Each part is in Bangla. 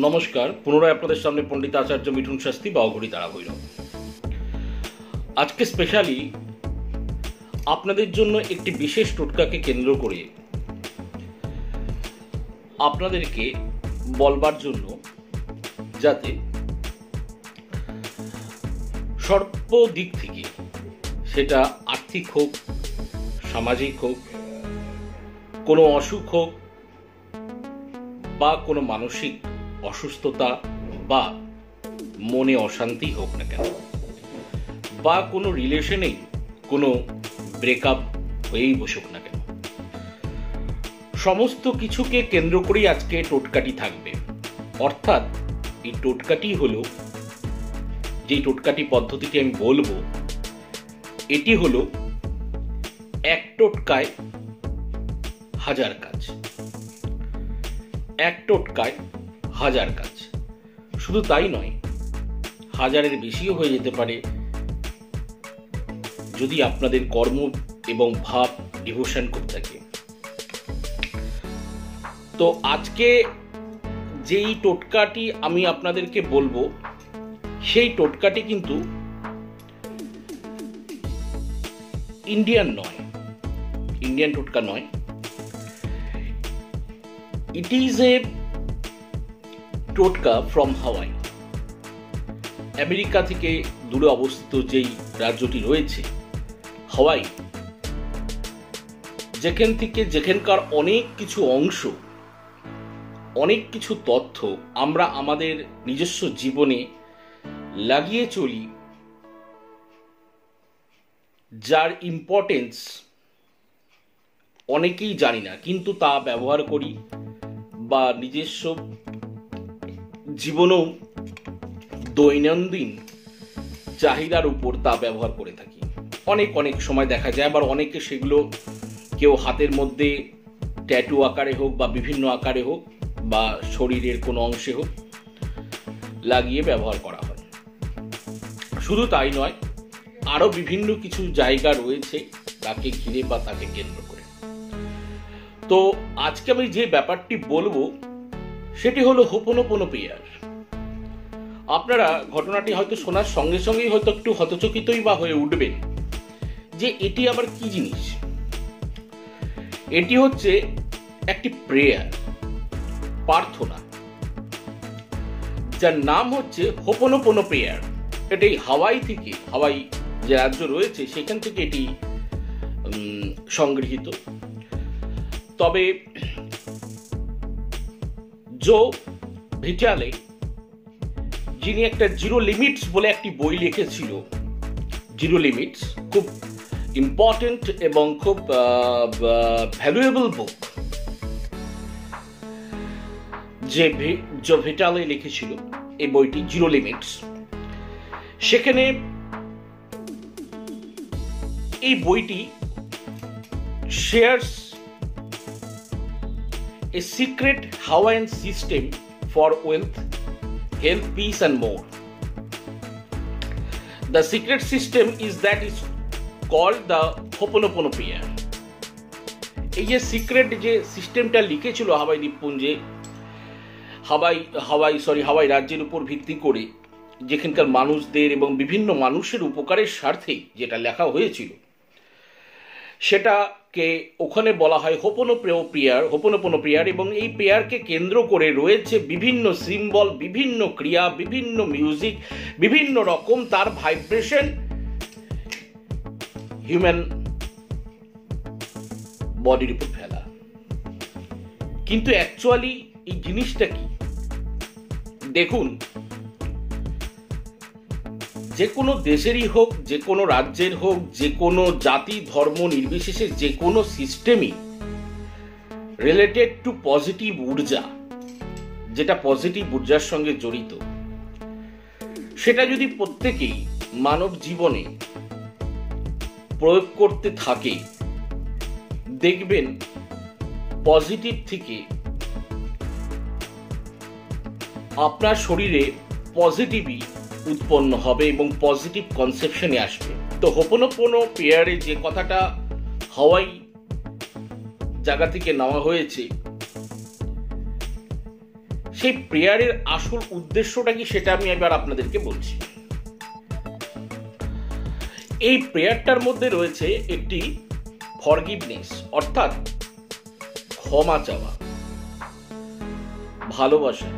নমস্কার, পুনরায় আপনাদের সামনে পণ্ডিত আচার্য মিঠুন শাস্ত্রী বা অঘরী তারা ভৈরব। আজকে স্পেশালি আপনাদের জন্য একটি বিশেষ টোটকাকে কেন্দ্র করে আপনাদেরকে বলবার জন্য, যাতে সর্ব দিক থেকে, সেটা আর্থিক হোক, সামাজিক হোক, কোনো অসুখ হোক বা কোনো মানসিক অসুস্থতা বা মনে অশান্তি হোক না কেন, বা কোনো রিলেশনেই কোনো ব্রেকআপ হয়েই বসুক না কেন, সমস্ত কিছুকে কেন্দ্র করেই আজকে টোটকাটি থাকবে। অর্থাৎ এই টোটকাটি হলো, যেই টোটকাটি পদ্ধতিটি আমি বলবো, এটি হলো এক টোটকায় হাজার কাজ। এক টোটকায় হাজার কাজ। শুধু তাই নয়, হাজারের বেশিও হয়ে যেতে পারে যদি আপনাদের কর্ম এবং ভাব ডিভোশন করতে থাকে। তো আজকে যেই টোটকাটি আমি আপনাদেরকে বলবো, সেই টোটকাটি কিন্তু ইন্ডিয়ান টোটকা নয়। ইট ইজ এ টোটকা ফ্রম হাওয়াই। আমেরিকা থেকে দূরে অবস্থিত যেই রাজ্যটি রয়েছে হাওয়াই, যেখানকার অনেক কিছু অংশ, অনেক কিছু তথ্য আমরা আমাদের নিজস্ব জীবনে লাগিয়ে চলি, যার ইম্পর্টেন্স অনেকেই জানি না, কিন্তু তা ব্যবহার করি বা নিজস্ব জীবনেও দৈনন্দিন চাহিদার উপর তা ব্যবহার করে থাকি। অনেক সময় দেখা যায়, আবার অনেকে সেগুলো কেউ হাতের মধ্যে ট্যাটু আকারে হোক বা বিভিন্ন আকারে হোক বা শরীরের কোনো অংশে হোক লাগিয়ে ব্যবহার করা হয়। শুধু তাই নয়, আরো বিভিন্ন কিছু জায়গা রয়েছে তাকে ঘিরে বা তাকে কেন্দ্র করে। তো আজকে আমি যে ব্যাপারটি বলবো সেটি হলো হোপোনোপোনো প্রেয়ার। আপনারা ঘটনাটি হয়তো শোনার সঙ্গে সঙ্গেই হয়তো একটু হতচকিতই বা হয়ে উঠবেন যে এটি আবার কি জিনিস। এটি হচ্ছে একটি প্রেয়ার, প্রার্থনা, যার নাম হচ্ছে হোপোনোপোনো প্রেয়ার। এটি হাওয়াই যে রাজ্য রয়েছে সেখান থেকে এটি সংগৃহীত। তবে জো ভিটালে, যিনি একটা জিরো লিমিটস বলে একটি বই লিখেছিল, জিরো লিমিটস, খুব ইম্পর্টেন্ট এবং খুব ভ্যালুয়েবল বুক, যে জো ভিটালে লিখেছিল এই বইটি জিরো লিমিটস। সেখানে এই বইটি shares a secret Hawaiian system for wealth, health, peace and more. The secret system is called the Ho'oponopono prayer. এই যে সিক্রেট যে সিস্টেমটা লিখেছিল হাওয়াই দ্বীপপুঞ্জে, হাওয়াই রাজ্যের উপর ভিত্তি করে, যেখানকার মানুষদের এবং বিভিন্ন মানুষের উপকারের স্বার্থেই যেটা লেখা হয়েছিল, সেটাকে ওখানে বলা হয় হোপোনোপোনো প্রেয়ার। এবং এই প্রেয়ারকে কেন্দ্র করে রয়েছে বিভিন্ন সিম্বল, বিভিন্ন ক্রিয়া, বিভিন্ন মিউজিক, বিভিন্ন রকম তার ভাইব্রেশন হিউম্যান বডির উপর ফেলা। কিন্তু অ্যাকচুয়ালি এই জিনিসটা কি? দেখুন, যে কোনো দেশেরই হোক, যে কোনো রাজ্যের হোক, যে কোনো জাতি ধর্ম নির্বিশেষে যে কোনো সিস্টেমই রিলেটেড টু পজিটিভ ঊর্জা, যেটা পজিটিভ ঊর্জার সঙ্গে জড়িত, সেটা যদি প্রত্যেকেই মানব জীবনে প্রয়োগ করতে থাকে, দেখবেন পজিটিভ থেকে আপনার শরীরে পজিটিভই উৎপন্ন হবে এবং পজিটিভ কনসেপশনে আসবে। তো হোপোনোপোনো প্রেয়ারে যে কথাটা হাওয়াই জায়গা থেকে নেওয়া হয়েছে, সেই প্রেয়ারের আসল উদ্দেশ্যটা কি সেটা আমি এবার আপনাদেরকে বলছি। এই প্রেয়ারটার মধ্যে রয়েছে একটি ফরগিভনেস, অর্থাৎ ক্ষমা চাওয়া, ভালোবাসা।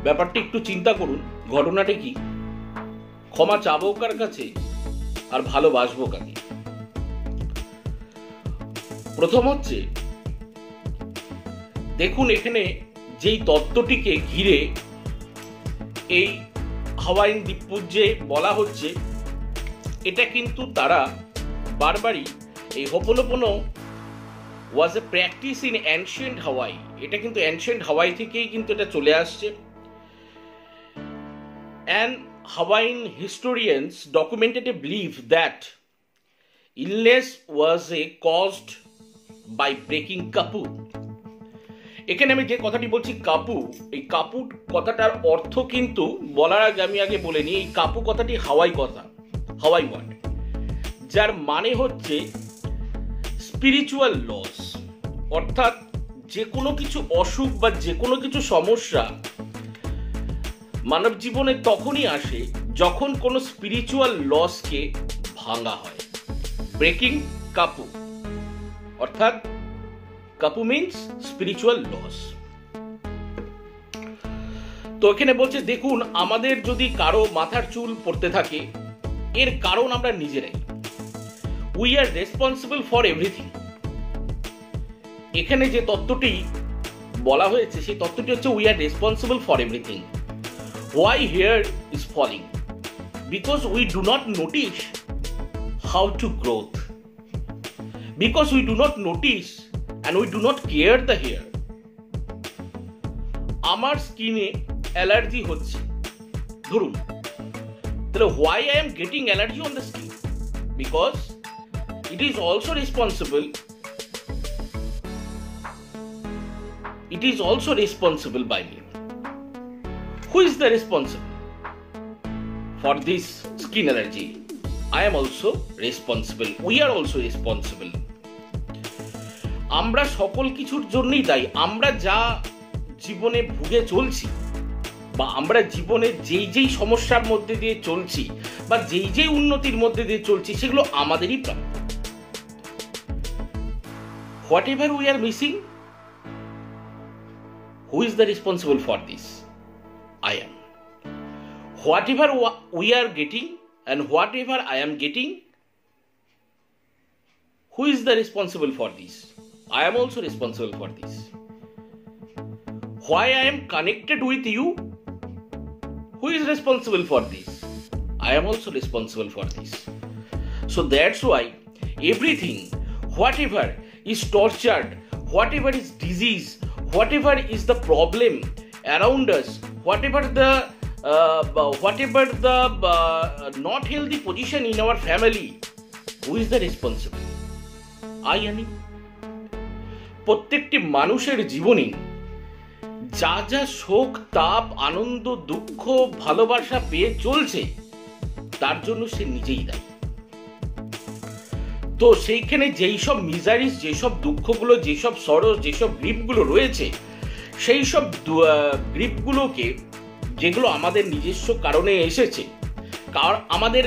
ব্যাপারটা একটু চিন্তা করুন, ঘটনাটা কি? ক্ষমা চাবো কার কাছে আর ভালোবাসবো কাকে? প্রথম হচ্ছে, দেখুন এখানে যেই তত্ত্বটিকে ঘিরে এই হাওয়াইন দ্বীপপুঞ্জে বলা হচ্ছে, এটা কিন্তু তারা বারবারই এই হোপোনোপোনো ওয়াজ এ প্র্যাকটিস ইন অ্যানশিয়েন্ট হাওয়াই। এটা কিন্তু অ্যানশিয়েন্ট হাওয়াই থেকেই কিন্তু এটা চলে আসছে। And Hawaiian historians documented a belief that illness was caused by breaking kapu. এখানে আমি যে কথাটি বলছি কাপু, এই কাপু কথাটার অর্থ কিন্তু বলার আগে আমি আগে বলে নিই, এই কাপু কথাটি হাওয়াই কথা, হাওয়াই ওয়ার্ড, যার মানে হচ্ছে স্পিরিচুয়াল লস। অর্থাৎ যে কোনো কিছু অসুখ বা যে কোনো কিছু সমস্যা মানব জীবনে তখনই আসে যখন কোনো স্পিরিচুয়াল লসকে ভাঙা হয়। ব্রেকিং কাপু, অর্থাৎ কাপু মিন্স স্পিরিচুয়াল লস। তো এখানে বলছে, দেখুন আমাদের যদি কারো মাথার চুল পড়তে থাকে, এর কারণ আমরা নিজেরাই। We are responsible for everything. এখানে যে তত্ত্বটি বলা হয়েছে সেই তত্ত্বটি হচ্ছে we are responsible for everything. Why hair is falling? Because we do not notice how to growth. Because we do not notice and we do not care the hair. আমার স্কিনে অ্যালার্জি হচ্ছে ধরুন, তাহলে why I am getting allergy on the skin? Because it is also responsible. It is also responsible by me. Who is the responsible for this skin allergy? I am also responsible. We are also responsible. আমরা সকল কিছুর জন্যই দায়ী। আমরা যা জীবনে ভুগে চলছি বা আমরা জীবনে যেই যেই সমস্যার মধ্যে দিয়ে চলছি বা যেই যেই উন্নতির মধ্যে দিয়ে চলছি, সেগুলো আমাদেরই প্রাপ্য। Whatever we are missing, who is the responsible for this? I am. Whatever we are getting and whatever I am getting, who is the responsible for this? I am also responsible for this. Why I am connected with you? Who is responsible for this? I am also responsible for this. So that's why everything, whatever is tortured, whatever is disease, whatever is the problem around us, whatever the not healthy position in our family, who is the responsible? I am. প্রত্যেকটি মানুষের জীবনে যা যা শোক, তাপ, আনন্দ, দুঃখ, ভালোবাসা পেয়ে চলছে, তার জন্য সে নিজেই দায়ী। তো সেইখানে যেই সব মিজারিস, যেসব দুঃখগুলো, যেসব সরস, যেসব গ্রিপগুলো রয়েছে, সেই সব গ্রিপগুলোকে, যেগুলো আমাদের নিজস্ব কারণে এসেছে, কারণ আমাদের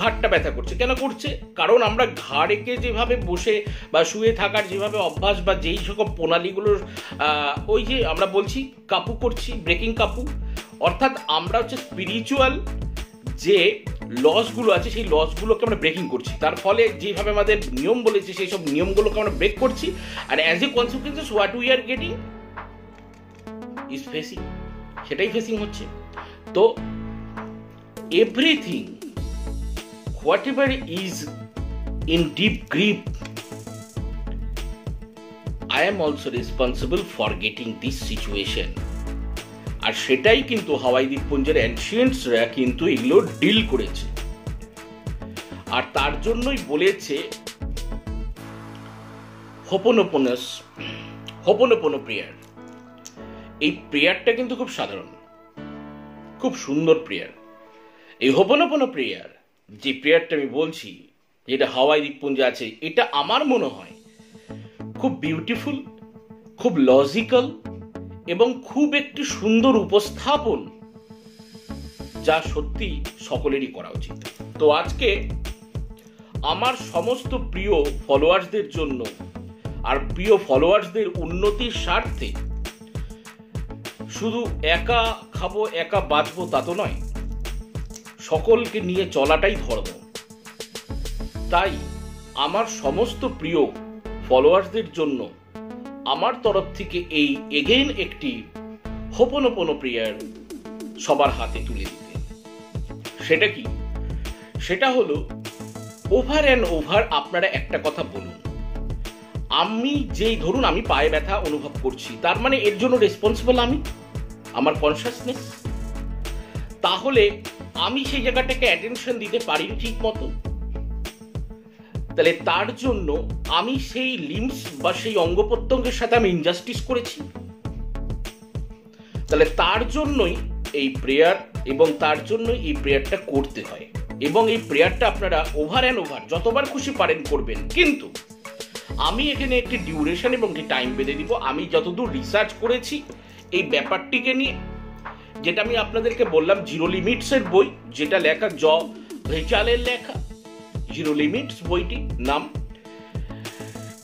ঘাড়টা ব্যথা করছে, কেন করছে? কারণ আমরা ঘাড়েকে যেভাবে বসে বা শুয়ে থাকার যেভাবে অভ্যাস বা যেই সকল প্রণালীগুলোর ওই যে আমরা বলছি কাপু করছি, ব্রেকিং কাপু, অর্থাৎ আমরা হচ্ছে স্পিরিচুয়াল যে লসগুলো আছে সেই লসগুলোকে আমরা ব্রেকিং করছি। তার ফলে যেভাবে আমাদের নিয়ম বলেছে সেই সব নিয়মগুলোকে আমরা ব্রেক করছি। আর as a consequences what we are getting is facing, সেটাই ফেসিং হচ্ছে। তো everything, whatever is in deep grief, I am also responsible for getting this situation. আর সেটাই কিন্তু হাওয়াই দ্বীপপুঞ্জের অ্যানশিয়েন্টসরা কিন্তু এগুলো ডিল করেছে। আর তার জন্যই বলেছে হোপোনোপোনো প্রেয়ার। এই প্রেয়ারটা কিন্তু খুব সাধারণ, খুব সুন্দর প্রেয়ার। এই হোপোনোপোনো প্রেয়ার, যে প্রেয়ারটা আমি বলছি, যেটা হাওয়াই দ্বীপপুঞ্জে আছে, এটা আমার মনে হয় খুব বিউটিফুল, খুব লজিক্যাল এবং খুব একটি সুন্দর উপস্থাপন, যা সত্যি সকলেরই করা উচিত। তো আজকে আমার সমস্ত প্রিয় ফলোয়ার্সদের জন্য আর প্রিয় ফলোয়ার্সদের উন্নতির স্বার্থে, শুধু একা খাবো একা বাঁচবো তা তো নয়, সকলকে নিয়ে চলাটাই ধর্ম। তাই আমার সমস্ত প্রিয় ফলোয়ার্সদের জন্য আমার তরফ থেকে এই এগেইন একটি হোপনোপনো প্রেয়ার সবার হাতে তুলে দিতে। সেটা কি? সেটা হলো ওভার অ্যান্ড ওভার আপনারা একটা কথা বলুন, আমি যেই ধরুন আমি পায়ে ব্যথা অনুভব করছি, তার মানে এর জন্য রেসপন্সিবল আমি, আমার কনসাসনেস। তাহলে আমি সেই জায়গাটাকে অ্যাটেনশন দিতে পারিনি ঠিক মতো, তাহলে তার জন্য আমি সেই লিম্বস বা সেই অঙ্গ প্রত্যঙ্গের সাথে আমি ইনজাস্টিস করেছি। তাহলে তার জন্যই এই প্রেয়ার, এবং তার জন্যই এই প্রেয়ারটা করতে হয়। এবং এই প্রেয়ারটা আপনারা ওভার অ্যান্ড ওভার যতবার খুশি পারেন করবেন, কিন্তু আমি এখানে একটি ডিউরেশন এবং একটি টাইম বেঁধে দিব। আমি যতদূর রিসার্চ করেছি এই ব্যাপারটিকে নিয়ে, যেটা আমি আপনাদেরকে বললাম জিরো লিমিটসের বই, যেটা লেখা ভেচালের লেখা, জিরো লিমিটস বইটি নাম,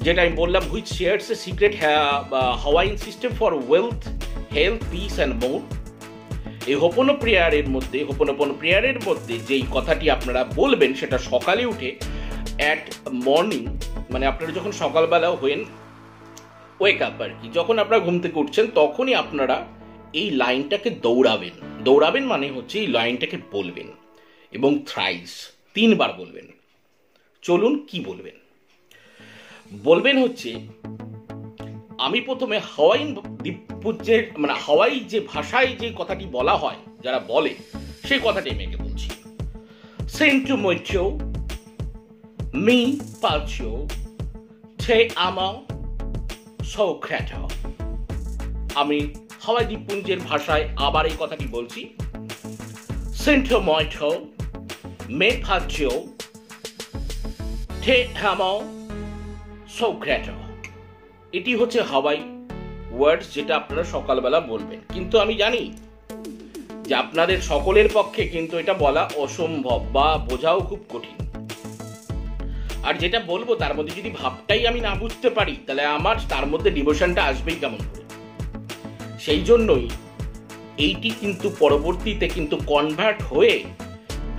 যেটা আমি বললাম, which shares a secret Hawaiian system for wealth, health, piece and more. এই হোপনো প্রেয়ারের মধ্যে যেই কথাটি আপনারা বলবেন সেটা সকালে উঠে অ্যাট মর্নিং, মানে আপনারা যখন সকালবেলা ওয়েক আপ আর কি, যখন আপনারা ঘুম থেকে উঠছেন তখনই আপনারা এই লাইনটাকে দৌড়াবেন মানে হচ্ছে এই লাইনটাকে বলবেন, এবং থ্রাইস 3 বার বলবেন। চলুন কি বলবেন হচ্ছে, আমি প্রথমে হাওয়াইন দ্বীপপুঞ্জের মানে হাওয়াই যে ভাষায় যে কথাটি বলা হয়, যারা বলে সেই কথাটি আমি একে বলছি। সেন্টু মোইচো মি পালচো তে আমা সৌখ্যাটা। আমি হাওয়াই দ্বীপপুঞ্জের ভাষায় আবার এই কথাটি বলছি, সেন্টু মোইচো মে পালচো তে আমা সৌখ্যাটা। এটি হচ্ছে হাওয়াই ওয়ার্ডস, যেটা আপনারা সকালবেলা বলবেন। কিন্তু আমি জানি যে আপনাদের সকলের পক্ষে কিন্তু এটা বলা অসম্ভব বা বোঝাও খুব কঠিন। আর যেটা বলবো তার মধ্যে যদি ভাবটাই আমি না বুঝতে পারি, তাহলে আমার তার মধ্যে ডিভোশনটা আসবেই কেমন করে? সেই জন্যই এইটি কিন্তু পরবর্তীতে কিন্তু কনভার্ট হয়ে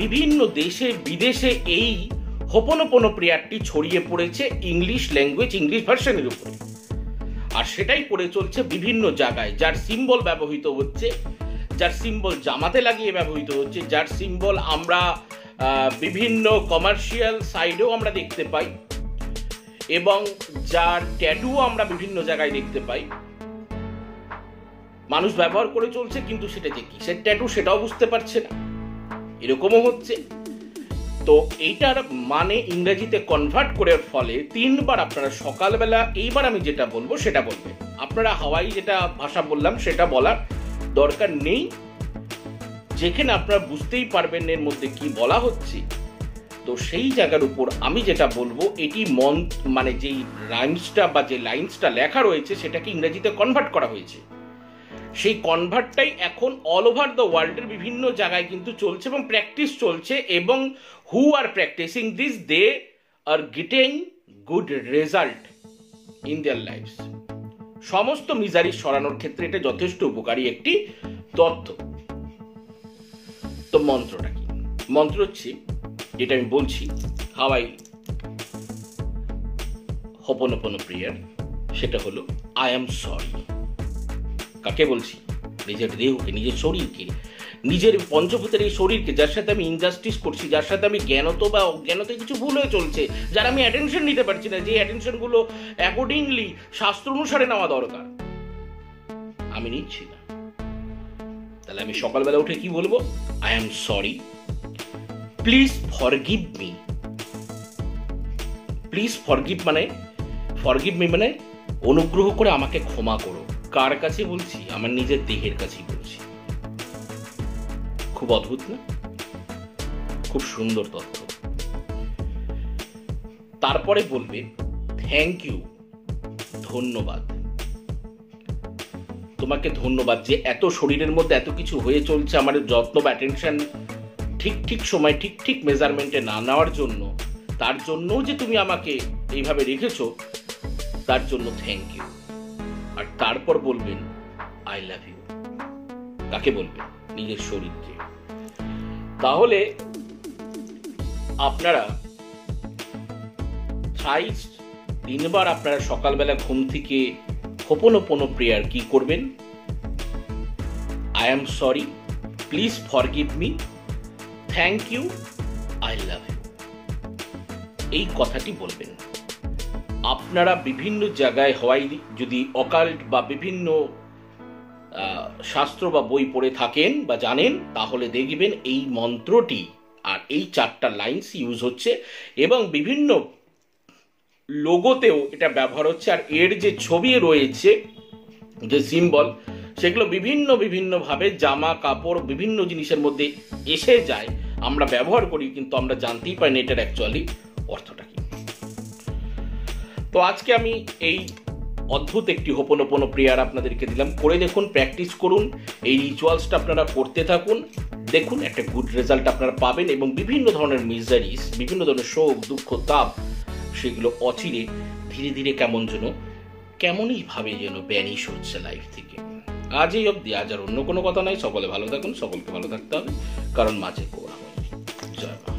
বিভিন্ন দেশে বিদেশে এই হোপনোপনো প্রেয়ারটি ছড়িয়ে পড়েছে ইংলিশ ল্যাঙ্গুয়েজ, ইংলিশ ভার্সনের উপরে। আর সেটাই পড়ে চলছে বিভিন্ন জায়গায়, যার সিম্বল ব্যবহৃত হচ্ছে, যার সিম্বল জামাতে লাগিয়ে ব্যবহৃত হচ্ছে, যার সিম্বল আমরা বিভিন্ন কমার্শিয়াল সাইডেও আমরা দেখতে পাই, এবং যার ট্যাটু আমরা বিভিন্ন জায়গায় দেখতে পাই। মানুষ ব্যবহার করে চলছে, কিন্তু সেটা যে কিসের ট্যাটু সেটাও বুঝতে পারছে না, এরকমও হচ্ছে। তো এইটার মানে ইংরেজিতে কনভার্ট করার ফলে 3 বার আপনারা সকালবেলা, এইবার আমি যেটা বলবো সেটা বলবেন। আপনারা হাওয়াই যেটা ভাষা বললাম সেটা বলার দরকার নেই, যেখানে আপনারা বুঝতেই পারবেন এর মধ্যে কি বলা হচ্ছে। তো সেই জায়গার উপর আমি যেটা বলবো, এটি মানে যেই রাইমসটা বা যে লাইন্সটা লেখা রয়েছে সেটাকে ইংরেজিতে কনভার্ট করা হয়েছে। সেই কনভার্টটাই এখন অল ওভার দ্য ওয়ার্ল্ডের বিভিন্ন জায়গায় কিন্তু চলছে এবং প্র্যাকটিস চলছে, এবং who are practising this they are getting good result in their lifes. সমস্ত মিজারি সরানোর ক্ষেত্রে এটা যথেষ্ট উপকারী একটি তথ্য। তো মন্ত্রটা কি? মন্ত্র হচ্ছে, যেটা আমি বলছি হাওয়াই হোপনোপনো প্রেয়ার, সেটা হলো আই এম সরি। কাকে বলছি? নিজের দেহকে, নিজের শরীরকে, নিজের পঞ্চভূতের এই শরীরকে, যার সাথে আমি ইনজাস্টিস করছি, যার সাথে আমি জ্ঞানত বা অজ্ঞানতে কিছু ভুল হয়ে চলছে, যার আমি অ্যাটেনশন নিতে পারছি না, যে অ্যাটেনশনগুলো অ্যাকর্ডিংলি শাস্ত্র অনুসারে নেওয়া দরকার আমি নিচ্ছি না। তাহলে আমি সকালবেলা উঠে কি বলবো? I am sorry, please forgive me. Please forgive me মানে অনুগ্রহ করে আমাকে ক্ষমা করো। কার কাছে বলছি? আমার নিজের দেহের কাছেই বলছি। খুব অদ্ভুত না? খুব সুন্দর তথ্য। তারপরে বলবে থ্যাংক ইউ, ধন্যবাদ। তোমাকে ধন্যবাদ যে এত শরীরের মধ্যে এত কিছু হয়ে চলছে, আমার যত্ন বা অ্যাটেনশন ঠিক ঠিক সময় ঠিক ঠিক মেজারমেন্টে না নেওয়ার জন্য, তার জন্য যে তুমি আমাকে এইভাবে রেখেছো, তার জন্য থ্যাংক ইউ। আর তারপর বলবেন আই লাভ ইউ। কাকে বলবেন? নিজের শরীরকে। তাহলে আপনারা থ্রাইস 3 বার আপনারা সকালবেলা ঘুম থেকে হোপোনোপোনো প্রেয়ার কি করবেন? I am sorry, please forgive me, thank you, I love you, এই কথাটি বলবেন। আপনারা বিভিন্ন জায়গায় হয় যদি অকাল্ট বা বিভিন্ন শাস্ত্র বা বই পড়ে থাকেন বা জানেন, তাহলে দেখবেন এই মন্ত্রটি আর এই 4টা লাইনস ইউজ হচ্ছে এবং বিভিন্ন লোগোতেও এটা ব্যবহার হচ্ছে। আর এর যে ছবি রয়েছে, যে সিম্বল, সেগুলো বিভিন্ন ভাবে জামা কাপড় বিভিন্ন জিনিসের মধ্যে এসে যায়, আমরা ব্যবহার করি কিন্তু আমরা জানতেই পারি না এটার অ্যাকচুয়ালি অর্থটা কি। তো আজকে আমি এই অদ্ভুত একটি হোপোনোপোনো প্রেয়ার আপনাদেরকে দিলাম, করে দেখুন, প্র্যাকটিস করুন, এই রিচুয়ালসটা আপনারা করতে থাকুন, দেখুন একটা গুড রেজাল্ট আপনারা পাবেন এবং বিভিন্ন ধরনের মিজারিস, বিভিন্ন ধরনের শোক দুঃখ তাপ, সেগুলো অচিরে ধীরে ধীরে কেমনই ভাবে যেন ব্যানিশ হচ্ছে লাইফ থেকে। আজ এই অবধি, আজ আর অন্য কোনো কথা নাই। সকলে ভালো থাকুন, সকলকে ভালো থাকতে হবে, কারণ মাঝে কোরা হয়। জয় মা।